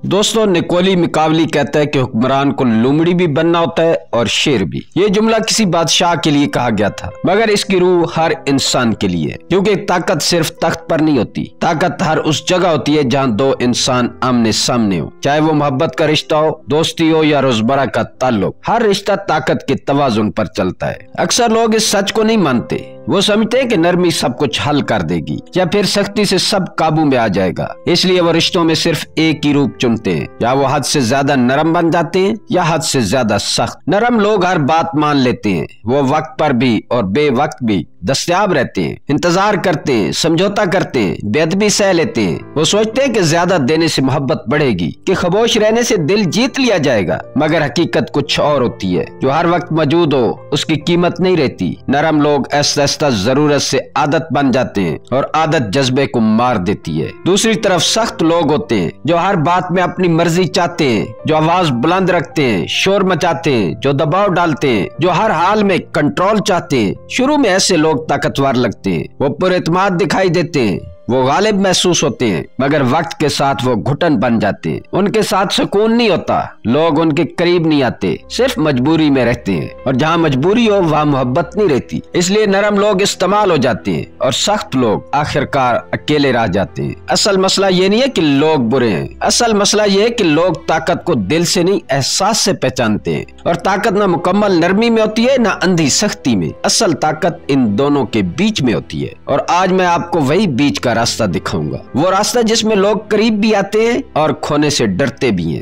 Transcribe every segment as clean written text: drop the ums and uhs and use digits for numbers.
دوستوں، نکولی مکاولی کہتا ہے کہ حکمران کو لومڑی بھی بننا ہوتا ہے اور شیر بھی۔ یہ جملہ کسی بادشاہ کے لیے کہا گیا تھا، مگر اس کی روح ہر انسان کے لیے، کیونکہ طاقت صرف تخت پر نہیں ہوتی، طاقت ہر اس جگہ ہوتی ہے جہاں دو انسان آمنے سامنے ہو، چاہے وہ محبت کا رشتہ ہو، دوستی ہو یا روزمرہ کا تعلق۔ ہر رشتہ طاقت کے توازن پر چلتا ہے۔ اکثر لوگ اس سچ کو نہیں مانتے، وہ سمجھتے ہیں کہ نرمی سب کچھ حل کر دے گی یا پھر سختی سے سب قابو میں آ جائے گا، اس لیے وہ رشتوں میں صرف ایک ہی روپ چنتے ہیں، یا وہ حد سے زیادہ نرم بن جاتے ہیں یا حد سے زیادہ سخت۔ نرم لوگ ہر بات مان لیتے ہیں، وہ وقت پر بھی اور بے وقت بھی دستیاب رہتے ہیں، انتظار کرتے ہیں، سمجھوتا کرتے ہیں، بے ادبی سہ لیتے ہیں۔ وہ سوچتے ہیں کہ زیادہ دینے سے محبت بڑھے گی، کہ خاموش رہنے سے دل جیت لیا جائے گا، مگر حقیقت کچھ اور ہوتی ہے۔ جو ہر وقت موجود ہو اس کی قیمت نہیں رہتی۔ نرم لوگ ایسا ضرورت سے عادت بن جاتے ہیں اور عادت جذبے کو مار دیتی ہے۔ دوسری طرف سخت لوگ ہوتے ہیں جو ہر بات میں اپنی مرضی چاہتے ہیں، جو آواز بلند رکھتے ہیں، شور مچاتے ہیں، جو دباؤ ڈالتے ہیں، جو ہر حال میں کنٹرول چاہتے ہیں۔ شروع میں ایسے لوگ طاقتور لگتے ہیں، وہ پر اعتماد دکھائی دیتے ہیں، وہ غالب محسوس ہوتے ہیں، مگر وقت کے ساتھ وہ گھٹن بن جاتے ہیں۔ ان کے ساتھ سکون نہیں ہوتا، لوگ ان کے قریب نہیں آتے، صرف مجبوری میں رہتے ہیں، اور جہاں مجبوری ہو وہاں محبت نہیں رہتی۔ اس لیے نرم لوگ استعمال ہو جاتے ہیں اور سخت لوگ آخرکار اکیلے رہ جاتے ہیں۔ اصل مسئلہ یہ نہیں ہے کہ لوگ برے ہیں، اصل مسئلہ یہ ہے کہ لوگ طاقت کو دل سے نہیں احساس سے پہچانتے ہیں، اور طاقت نہ مکمل نرمی میں ہوتی ہے نہ اندھی سختی میں، اصل طاقت ان دونوں کے بیچ میں ہوتی ہے۔ اور آج میں آپ کو وہی بیچ کا راستہ دکھاؤں گا، وہ راستہ جس میں لوگ قریب بھی آتے ہیں اور کھونے سے ڈرتے بھی ہیں۔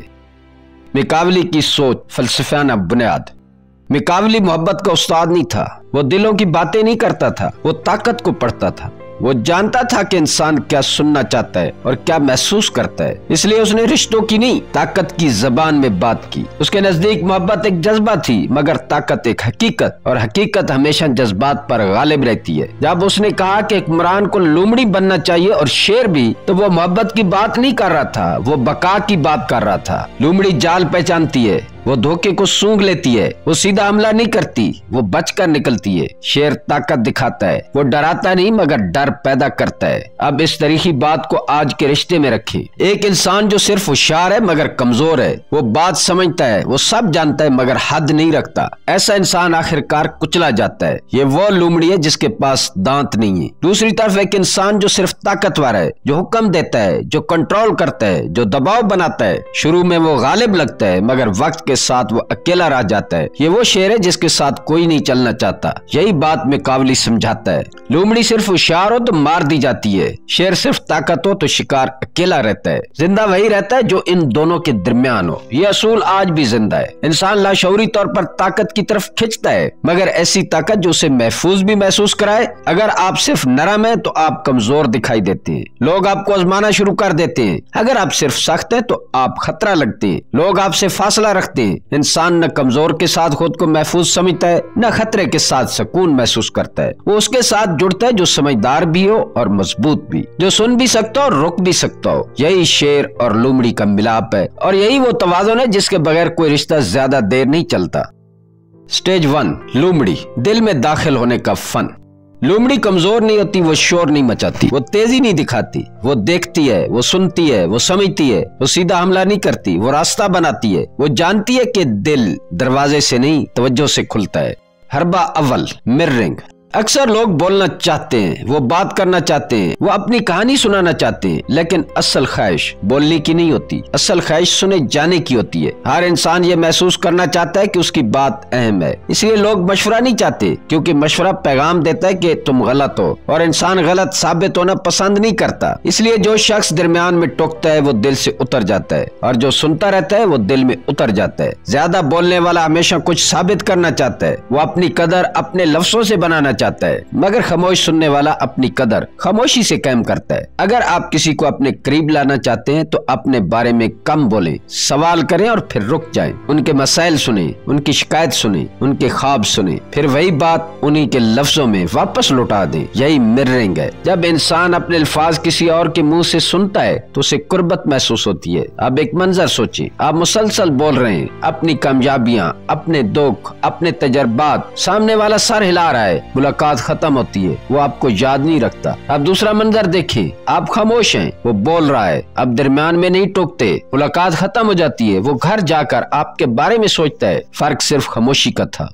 مکاولی کی سوچ، فلسفیانہ بنیاد۔ مکاولی محبت کا استاد نہیں تھا، وہ دلوں کی باتیں نہیں کرتا تھا، وہ طاقت کو پڑھتا تھا۔ وہ جانتا تھا کہ انسان کیا سننا چاہتا ہے اور کیا محسوس کرتا ہے، اس لیے اس نے رشتوں کی نہیں طاقت کی زبان میں بات کی۔ اس کے نزدیک محبت ایک جذبہ تھی، مگر طاقت ایک حقیقت، اور حقیقت ہمیشہ جذبات پر غالب رہتی ہے۔ جب اس نے کہا کہ حکمران کو لومڑی بننا چاہیے اور شیر بھی، تو وہ محبت کی بات نہیں کر رہا تھا، وہ بقا کی بات کر رہا تھا۔ لومڑی جال پہچانتی ہے، وہ دھوکے کو سونگھ لیتی ہے، وہ سیدھا حملہ نہیں کرتی، وہ بچ کر نکلتی ہے۔ شیر طاقت دکھاتا ہے، وہ ڈراتا نہیں مگر ڈر پیدا کرتا ہے۔ اب اس تاریخی بات کو آج کے رشتے میں رکھیں۔ ایک انسان جو صرف ہوشیار ہے مگر کمزور ہے، وہ بات سمجھتا ہے، وہ سب جانتا ہے مگر حد نہیں رکھتا، ایسا انسان آخرکار کچلا جاتا ہے۔ یہ وہ لومڑی ہے جس کے پاس دانت نہیں ہے۔ دوسری طرف ایک انسان جو صرف طاقتور ہے، جو حکم دیتا ہے، جو کنٹرول کرتا ہے، جو دباؤ بناتا ہے، شروع میں وہ غالب لگتا ہے مگر وقت کے ساتھ وہ اکیلا رہ جاتا ہے۔ یہ وہ شیر ہے جس کے ساتھ کوئی نہیں چلنا چاہتا۔ یہی بات مکاولی سمجھاتا ہے۔ لومڑی صرف ہوشیار ہو تو مار دی جاتی ہے، شیر صرف طاقت ہو تو شکار اکیلا رہتا ہے۔ زندہ وہی رہتا ہے جو ان دونوں کے درمیان ہو۔ یہ اصول آج بھی زندہ ہے۔ انسان لاشعوری طور پر طاقت کی طرف کھنچتا ہے، مگر ایسی طاقت جو اسے محفوظ بھی محسوس کرائے۔ اگر آپ صرف نرم ہیں تو آپ کمزور دکھائی دیتے ہیں، لوگ آپ کو آزمانا شروع کر دیتے ہیں۔ اگر آپ صرف سخت ہیں تو آپ خطرہ لگتے ہیں، لوگ آپ سے فاصلہ رکھتے ہیں۔ انسان نہ کمزور کے ساتھ خود کو محفوظ سمجھتا ہے، نہ خطرے کے ساتھ سکون محسوس کرتا ہے۔ وہ اس کے ساتھ جڑتا ہے جو سمجھدار بھی ہو اور مضبوط بھی، جو سن بھی سکتا ہو اور رک بھی سکتا ہو۔ یہی شیر اور لومڑی کا ملاپ ہے، اور یہی وہ توازن ہے جس کے بغیر کوئی رشتہ زیادہ دیر نہیں چلتا۔ سٹیج 1، لومڑی، دل میں داخل ہونے کا فن۔ لومڑی کمزور نہیں ہوتی، وہ شور نہیں مچاتی، وہ تیزی نہیں دکھاتی، وہ دیکھتی ہے، وہ سنتی ہے، وہ سمجھتی ہے، وہ سیدھا حملہ نہیں کرتی، وہ راستہ بناتی ہے۔ وہ جانتی ہے کہ دل دروازے سے نہیں توجہ سے کھلتا ہے۔ حربہ اول، مررنگ۔ اکثر لوگ بولنا چاہتے ہیں، وہ بات کرنا چاہتے ہیں، وہ اپنی کہانی سنانا چاہتے ہیں، لیکن اصل خواہش بولنے کی نہیں ہوتی، اصل خواہش سنے جانے کی ہوتی ہے۔ ہر انسان یہ محسوس کرنا چاہتا ہے کہ اس کی بات اہم ہے، اس لیے لوگ مشورہ نہیں چاہتے، کیونکہ مشورہ پیغام دیتا ہے کہ تم غلط ہو، اور انسان غلط ثابت ہونا پسند نہیں کرتا۔ اس لیے جو شخص درمیان میں ٹوکتا ہے وہ دل سے اتر جاتا ہے، اور جو سنتا رہتا ہے وہ دل میں اتر جاتا ہے۔ زیادہ بولنے والا ہمیشہ کچھ ثابت کرنا چاہتا ہے، وہ اپنی قدر اپنے لفظوں سے بنانا چاہتا ہے، مگر خاموش سننے والا اپنی قدر خاموشی سے قائم کرتا ہے۔ اگر آپ کسی کو اپنے قریب لانا چاہتے ہیں تو اپنے بارے میں کم بولیں، سوال کریں اور پھر رک جائیں، ان کے مسائل سنیں، ان کی شکایت سنیں، ان کے خواب سنیں، پھر وہی بات انہی کے لفظوں میں واپس لوٹا دیں۔ یہی مررنگ ہے۔ جب انسان اپنے الفاظ کسی اور کے منہ سے سنتا ہے تو اسے قربت محسوس ہوتی ہے۔ اب ایک منظر سوچیں، آپ مسلسل بول رہے ہیں اپنی کامیابیاں، اپنے دکھ، اپنے تجربات، سامنے والا سر ہلا رہا ہے، मुलाकात खत्म होती है, वो आपको याद नहीं रखता। अब दूसरा मंजर देखिए, आप खामोश हैं, वो बोल रहा है, अब दरमियान में नहीं टोकते। मुलाकात खत्म हो जाती है, वो घर जाकर आपके बारे में सोचता है। फर्क सिर्फ खामोशी का था।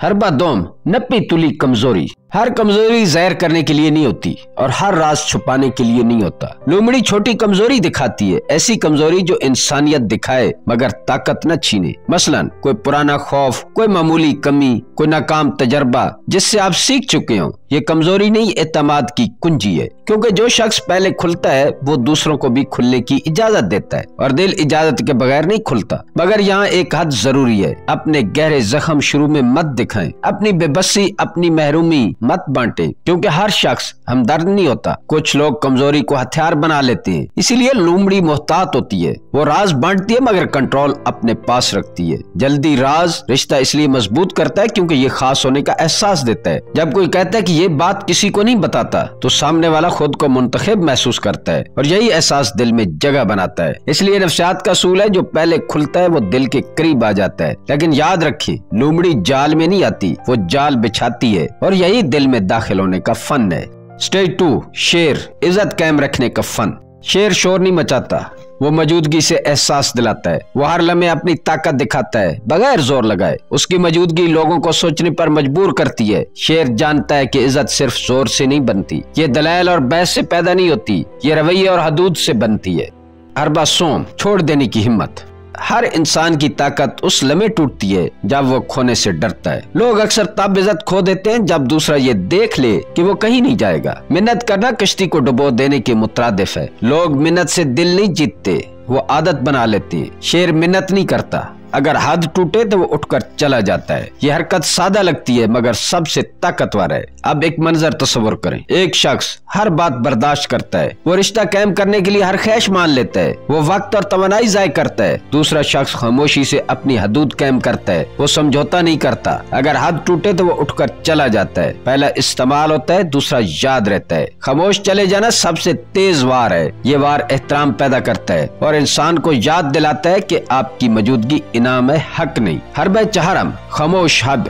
हरबा दोम नपी तुली कमजोरी। हर कमजोरी ज़ाहिर करने के लिए नहीं होती और हर राज छुपाने के लिए नहीं होता। लोमड़ी छोटी कमजोरी दिखाती है, ऐसी कमजोरी जो इंसानियत दिखाए मगर ताकत न छीने। मसलन कोई पुराना खौफ, कोई मामूली कमी, कोई नाकाम तजर्बा जिससे आप सीख चुके हो। ये कमजोरी नहीं, एतमाद की कुंजी है, क्योंकि जो शख्स पहले खुलता है वो दूसरों को भी खुलने की इजाजत देता है और दिल इजाजत के बगैर नहीं खुलता। मगर यहाँ एक हद जरूरी है, अपने गहरे जख्म शुरू में मत दिखाएं, अपनी बेबसी, अपनी महरूमी मत बांटे, क्योंकि हर शख्स हमदर्द नहीं होता। कुछ लोग कमजोरी को हथियार बना लेते हैं, इसीलिए लोमड़ी मोहतात होती है। वो राज बांटती है मगर कंट्रोल अपने पास रखती है। जल्दी राज रिश्ता इसलिए मजबूत करता है क्योंकि ये खास होने का एहसास देता है। जब कोई कहता है कि ये बात किसी को नहीं बताता तो सामने वाला खुद को मुंतखब महसूस करता है और यही एहसास दिल में जगह बनाता है। इसलिए नफ्सियात का असूल है, जो पहले खुलता है वो दिल के करीब आ जाता है। लेकिन याद रखिए, लोमड़ी जाल में नहीं आती, वो जाल बिछाती है और यही दिल में दाखिल होने का फन है। स्टेज 2, शेर, इज्जत कायम रखने का फन। शेर शोर नहीं मचाता, वो मौजूदगी से एहसास दिलाता है। वो हर लम्हे अपनी ताकत दिखाता है बगैर जोर लगाए। उसकी मौजूदगी लोगों को सोचने पर मजबूर करती है। शेर जानता है कि इज्जत सिर्फ जोर से नहीं बनती, ये दलाइल और बहस से पैदा नहीं होती, ये रवैये और हदूद से बनती है। अरबा सोम, छोड़ देने की हिम्मत। हर इंसान की ताकत उस लम्हे टूटती है जब वो खोने से डरता है। लोग अक्सर तब इज्जत खो देते हैं जब दूसरा ये देख ले कि वो कहीं नहीं जाएगा। मिन्नत करना कश्ती को डुबो देने के मुतरादिफ है। लोग मिन्नत से दिल नहीं जीतते, वो आदत बना लेते हैं। शेर मिन्नत नहीं करता, अगर हद टूटे तो वो उठकर चला जाता है। ये हरकत सादा लगती है मगर सबसे ताकतवर है। अब एक मंजर तस्वर करें, एक शख्स हर बात बर्दाश्त करता है, वो रिश्ता कायम करने के लिए हर ख्वाहिश मान लेता है, वो वक्त और तवानाई ज़ाय करता है। दूसरा शख्स खामोशी से अपनी हदूद कायम करता है, वो समझौता नहीं करता, अगर हद टूटे तो वो उठकर चला जाता है। पहला इस्तेमाल होता है, दूसरा याद रहता है। खामोश चले जाना सबसे तेज वार है। ये वार एहतराम पैदा करता है और इंसान को याद दिलाता है कि आपकी मौजूदगी इनाम है, हक नहीं। हरबे चहरम, खामोश हद।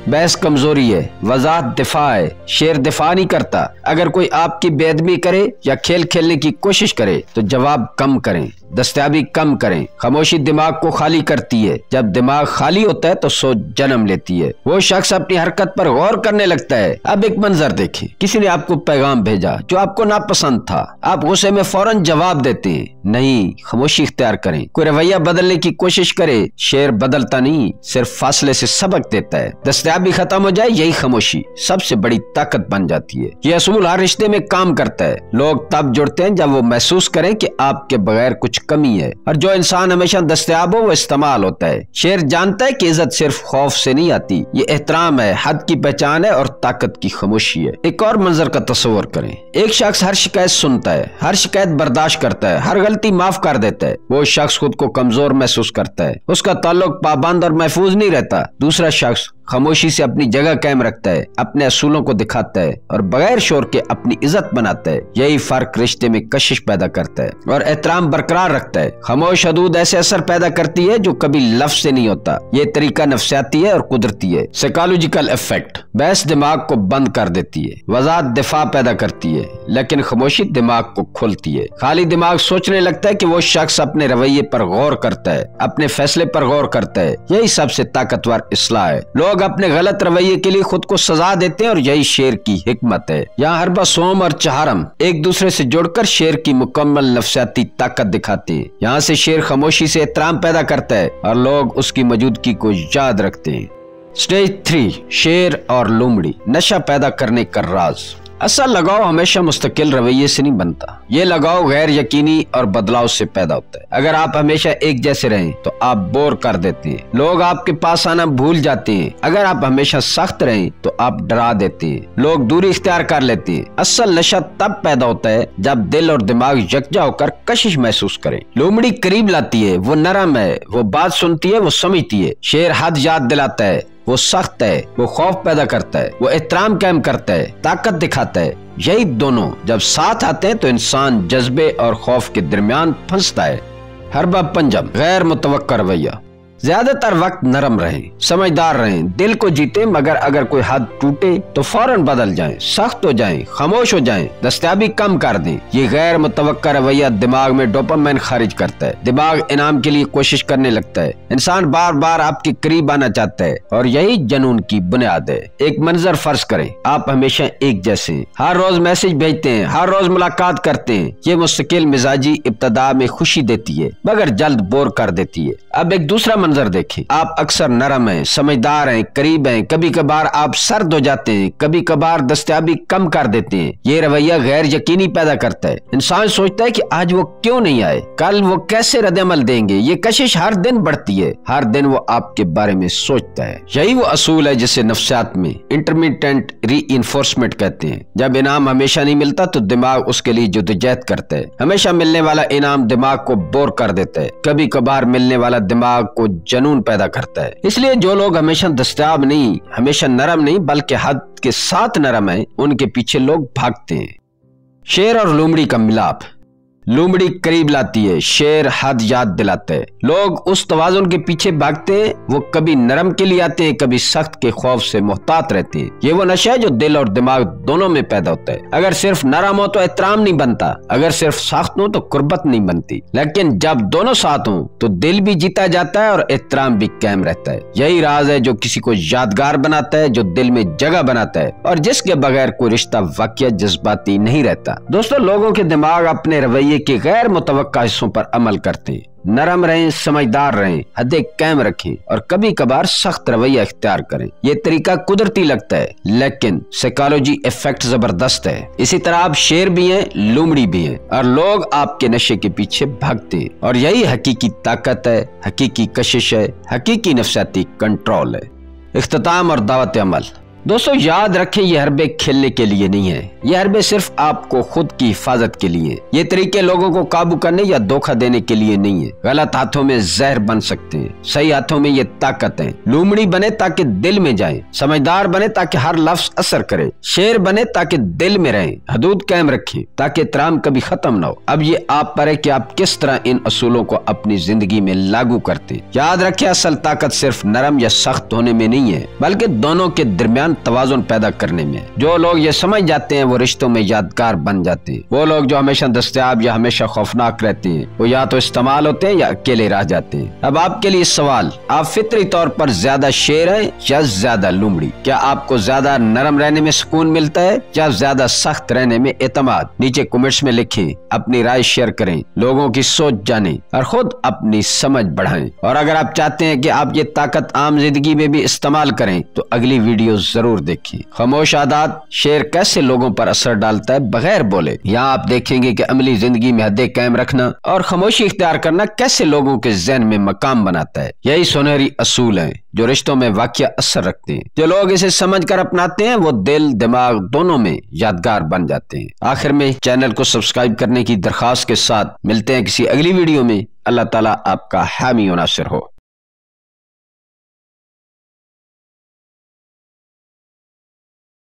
बहस कमजोरी है, वजाहत दिफा है। शेर दिफा नहीं करता। अगर कोई आपकी बेअदबी करे या खेल खेलने की कोशिश करे तो जवाब कम करें, दस्तयाबी कम करें। खामोशी दिमाग को खाली करती है। जब दिमाग खाली होता है तो सोच जन्म लेती है। वो शख्स अपनी हरकत पर गौर करने लगता है। अब एक मंजर देखिए, किसी ने आपको पैगाम भेजा जो आपको नापसंद था, आप गुस्से में फौरन जवाब देते हैं। नहीं, खामोशी इख्तियार करें। कोई रवैया बदलने की कोशिश करे, शेर बदलता नहीं, सिर्फ फासले से सबक देता है। दस्तयाबी खत्म हो जाए, यही खामोशी सबसे बड़ी ताकत बन जाती है। ये असूल हर रिश्ते में काम करता है। लोग तब जुड़ते हैं जब वो महसूस करें कि आपके बगैर कुछ कमी है, और जो इंसान हमेशा दस्तयाब हो वो इस्तेमाल होता है। शेर जानता है कि इज्जत सिर्फ खौफ से नहीं आती, ये एहतराम है, हद की पहचान है और ताकत की खामोशी है। एक और मंजर का तस्वर करें, एक शख्स हर शिकायत सुनता है, हर शिकायत बर्दाश्त करता है, हर गलती माफ कर देता है। वो शख्स खुद को कमजोर महसूस करता है, उसका ताल्लुक पाबंद और महफूज नहीं रहता। दूसरा शख्स खामोशी से अपनी जगह कायम रखता है, अपने असूलों को दिखाता है और बगैर शोर के अपनी इज्जत बनाता है। यही फर्क रिश्ते में कशिश पैदा करता है और एहतराम बरकरार रखता है। खामोश हदूद ऐसे असर पैदा करती है जो कभी लफ्ज से नहीं होता। ये तरीका नफ्सियाती है और कुदरती है। साइकोलॉजिकल इफेक्ट, बहस दिमाग को बंद कर देती है, वजाहत दिफा पैदा करती है, लेकिन खामोशी दिमाग को खोलती है। खाली दिमाग सोचने लगता है कि वो शख्स अपने रवैये पर गौर करता है, अपने फैसले पर गौर करता है। यही सबसे ताकतवर इस्लाह है। लोग अपने गलत रवैये के लिए खुद को सजा देते हैं और यही शेर की हिकमत है। यहाँ हरबा सोम और चहरम एक दूसरे से जुड़कर शेर की मुकम्मल नफ्सियाती ताकत दिखाते हैं। यहाँ से शेर खामोशी से एहतराम पैदा करता है और लोग उसकी मौजूदगी को याद रखते हैं। स्टेज 3, शेर और लोमड़ी, नशा पैदा करने का राज। असल लगाव हमेशा मुस्तकिल रवैये से नहीं बनता, ये लगाव गैर यकीनी और बदलाव से पैदा होता है। अगर आप हमेशा एक जैसे रहें तो आप बोर कर देते हैं, लोग आपके पास आना भूल जाते हैं। अगर आप हमेशा सख्त रहें तो आप डरा देते हैं, लोग दूरी इख्तियार कर लेते हैं। असल नशा तब पैदा होता है जब दिल और दिमाग यकजा होकर कशिश महसूस करें। लोमड़ी करीब लाती है, वो नरम है, वो बात सुनती है, वो समझती है। शेर हद याद दिलाता है, वो सख्त है, वो खौफ पैदा करता है, वो एहतराम कायम करता है, ताकत दिखाता है। यही दोनों जब साथ आते हैं तो इंसान जज्बे और खौफ के दरमियान फंसता है। हरबा पंजम, गैर मुतवक्का रवैया। ज्यादा तर वक्त नरम रहें, समझदार रहें, दिल को जीते, मगर अगर कोई हद टूटे तो फौरन बदल जाएं, सख्त हो जाएं, खामोश हो जाएं, दस्तयाबी कम कर दें। ये गैर मुतवक्का रवैया दिमाग में डोपामाइन खारिज करता है, दिमाग इनाम के लिए कोशिश करने लगता है, इंसान बार बार आपके करीब आना चाहता है और यही जुनून की बुनियाद है। एक मंजर फर्ज करें, आप हमेशा एक जैसे हैं, हर रोज मैसेज भेजते हैं, हर रोज मुलाकात करते हैं। ये मुस्तकिल मिजाजी इब्तदा में खुशी देती है मगर जल्द बोर कर देती है। अब एक दूसरा मंजर देखें, आप अक्सर नरम हैं, समझदार हैं, करीब हैं, कभी कभार आप सर्द हो जाते हैं, कभी कभार दस्तयाबी कम कर देते हैं। ये रवैया गैर यकीनी पैदा करता है, इंसान सोचता है कि आज वो क्यों नहीं आए, कल वो कैसे रद्द-ए-अमल देंगे। ये कशिश हर दिन बढ़ती है, हर दिन वो आपके बारे में सोचता है। यही वो असूल है जिसे नफ्सियात में इंटरमिटेंट रीइंफोर्समेंट कहते हैं। जब इनाम हमेशा नहीं मिलता तो दिमाग उसके लिए जद्दोजहद करता है। हमेशा मिलने वाला इनाम दिमाग को बोर कर देता है, कभी कभार मिलने वाला दिमाग को जुनून पैदा करता है। इसलिए जो लोग हमेशा दस्तयाब नहीं, हमेशा नरम नहीं बल्कि हद के साथ नरम है, उनके पीछे लोग भागते हैं। शेर और लोमड़ी का मिलाप। लोमड़ी करीब लाती है, शेर हद याद दिलाता है। लोग उस तवाज़ुन के पीछे भागते हैं, वो कभी नरम के लिए आते हैं, कभी सख्त के खौफ से मोहतात रहते हैं। ये वो नशा है जो दिल और दिमाग दोनों में पैदा होता है। अगर सिर्फ नरम हो तो एहतराम नहीं बनता, अगर सिर्फ सख्त हो तो कुर्बत नहीं बनती, लेकिन जब दोनों साथ हों तो दिल भी जीता जाता है और एहतराम भी कायम रहता है। यही राज है जो किसी को यादगार बनाता है, जो दिल में जगह बनाता है और जिसके बगैर कोई रिश्ता वाकई जज्बाती नहीं रहता। दोस्तों, लोगों के दिमाग अपने रवैये के गैर मुतवक्का हिस्सों पर अमल करते हैं। नरम रहें, समझदार रहें, हदें कायम रखें और कभी कभार सख्त रवैया इख्तियार करें। ये तरीका कुदरती लगता है लेकिन साइकोलॉजी इफेक्ट जबरदस्त है। इसी तरह आप शेर भी हैं, लोमड़ी भी हैं और लोग आपके नशे के पीछे भागते हैं और यही हकीकी ताकत है, हकीकी कशिश है, हकीकी नफ्सियाती कंट्रोल है। इख्तिताम और दावत अमल। दोस्तों, याद रखें, ये हरबे खेलने के लिए नहीं है, ये हरबे सिर्फ आपको खुद की हिफाजत के लिए। ये तरीके लोगों को काबू करने या धोखा देने के लिए नहीं है। गलत हाथों में जहर बन सकते हैं, सही हाथों में ये ताकत है। लोमड़ी बने ताकि दिल में जाए, समझदार बने ताकि हर लफ्ज असर करे, शेर बने ताकि दिल में रहे, हदूद कायम रखें ताकि एहतराम कभी खत्म ना हो। अब ये आप पर है कि आप किस तरह इन असूलों को अपनी जिंदगी में लागू करते। याद रखें, असल ताकत सिर्फ नरम या सख्त होने में नहीं है बल्कि दोनों के दरमियान तवाज़ुन पैदा करने में। जो लोग ये समझ जाते हैं वो रिश्तों में यादगार बन जाते हैं। वो लोग जो हमेशा दस्तयाब या हमेशा खौफनाक रहते हैं वो या तो इस्तेमाल होते हैं या अकेले रह जाते हैं। अब आपके लिए सवाल, आप फितरी तौर पर ज्यादा शेर हैं या ज्यादा लोमड़ी? क्या आपको ज्यादा नरम रहने में सुकून मिलता है या ज्यादा सख्त रहने में एतमाद? नीचे कमेंट्स में लिखें, अपनी राय शेयर करें, लोगों की सोच जानें और खुद अपनी समझ बढ़ाएं। और अगर आप चाहते हैं कि आप ये ताकत आम जिंदगी में भी इस्तेमाल करें तो अगली वीडियो जरूर देखें। खामोश आदात, शेर कैसे लोगों पर असर डालता है बगैर बोले। यहाँ आप देखेंगे कि अमली जिंदगी में हदें कायम रखना और खामोशी इख्तियार करना कैसे लोगों के ज़हन में मकाम बनाता है। यही सुनहरी असूल हैं जो रिश्तों में वाकई असर रखते हैं। जो लोग इसे समझकर अपनाते हैं वो दिल दिमाग दोनों में यादगार बन जाते हैं। आखिर में चैनल को सब्सक्राइब करने की दरख्वास्त के साथ मिलते हैं किसी अगली वीडियो में। अल्लाह ताला आपका हामी और नासिर हो।